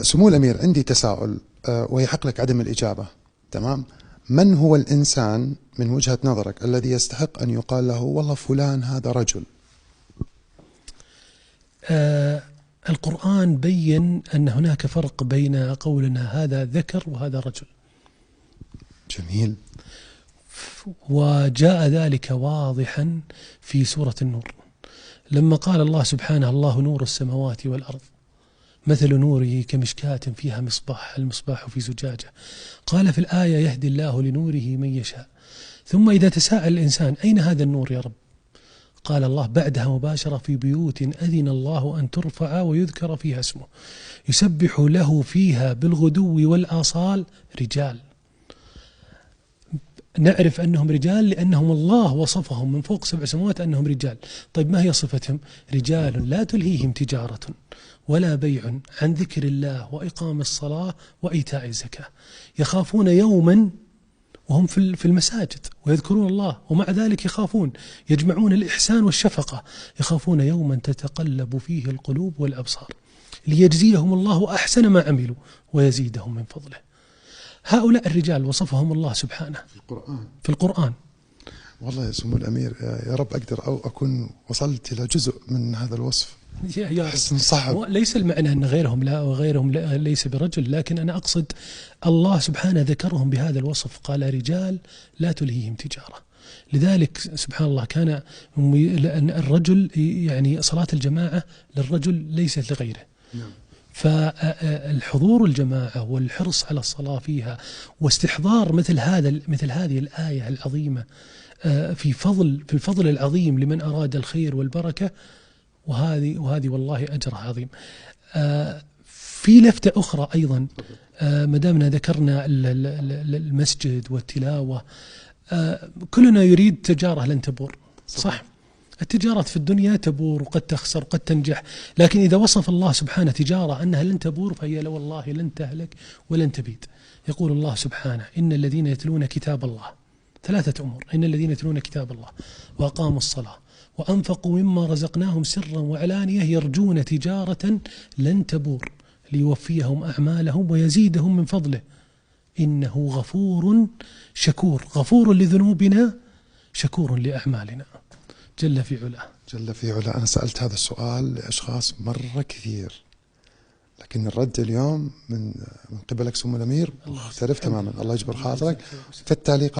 سمو الأمير، عندي تساؤل ويحق لك عدم الإجابة. تمام. من هو الإنسان من وجهة نظرك الذي يستحق أن يقال له والله فلان هذا رجل؟ القرآن بين أن هناك فرق بين قولنا هذا ذكر وهذا رجل. جميل. وجاء ذلك واضحا في سورة النور لما قال الله سبحانه: الله نور السماوات والأرض مثل نوره كمشكاة فيها مصباح، المصباح في زجاجة. قال في الآية: يهدي الله لنوره من يشاء. ثم إذا تساءل الإنسان: أين هذا النور يا رب؟ قال الله بعدها مباشرة: في بيوت أذن الله أن ترفع ويذكر فيها اسمه يسبح له فيها بالغدو والآصال رجال. نعرف أنهم رجال لأنهم الله وصفهم من فوق 7 سماوات أنهم رجال. طيب ما هي صفتهم؟ رجال لا تلهيهم تجارة ولا بيع عن ذكر الله وإقام الصلاة وإيتاء الزكاة، يخافون يوما، وهم في المساجد ويذكرون الله ومع ذلك يخافون، يجمعون الإحسان والشفقة، يخافون يوما تتقلب فيه القلوب والأبصار ليجزيهم الله أحسن ما عملوا ويزيدهم من فضله. هؤلاء الرجال وصفهم الله سبحانه في القرآن. والله يا سمو الأمير، يا رب أقدر أو أكون وصلت إلى جزء من هذا الوصف. حسن صعب. ليس المعنى أن غيرهم لا وغيرهم لا ليس برجل، لكن أنا أقصد الله سبحانه ذكرهم بهذا الوصف، قال رجال لا تلهيهم تجارة. لذلك سبحان الله كان الرجل يعني صلاة الجماعة للرجل ليست لغيره. فالحضور الجماعة والحرص على الصلاة فيها واستحضار مثل هذه الآية العظيمة في الفضل العظيم لمن أراد الخير والبركة، وهذه والله أجرها عظيم. في لفتة أخرى أيضا، ما دامنا ذكرنا المسجد والتلاوة، كلنا يريد تجارة لن تبور، صح؟ التجارات في الدنيا تبور وقد تخسر وقد تنجح، لكن إذا وصف الله سبحانه تجارة أنها لن تبور فهي والله لن تهلك ولن تبيد. يقول الله سبحانه: إن الذين يتلون كتاب الله، 3 أمور: إن الذين يتلون كتاب الله وأقاموا الصلاة وأنفقوا مما رزقناهم سرا وعلانية يرجون تجارة لن تبور ليوفيهم أعمالهم ويزيدهم من فضله إنه غفور شكور. غفور لذنوبنا شكور لأعمالنا جل في علاه. جل في علاه. أنا سألت هذا السؤال لأشخاص مرة كثير، لكن الرد اليوم من قبلك سمو الأمير مختلف تماما. الله يجبر خاطرك في التعليق.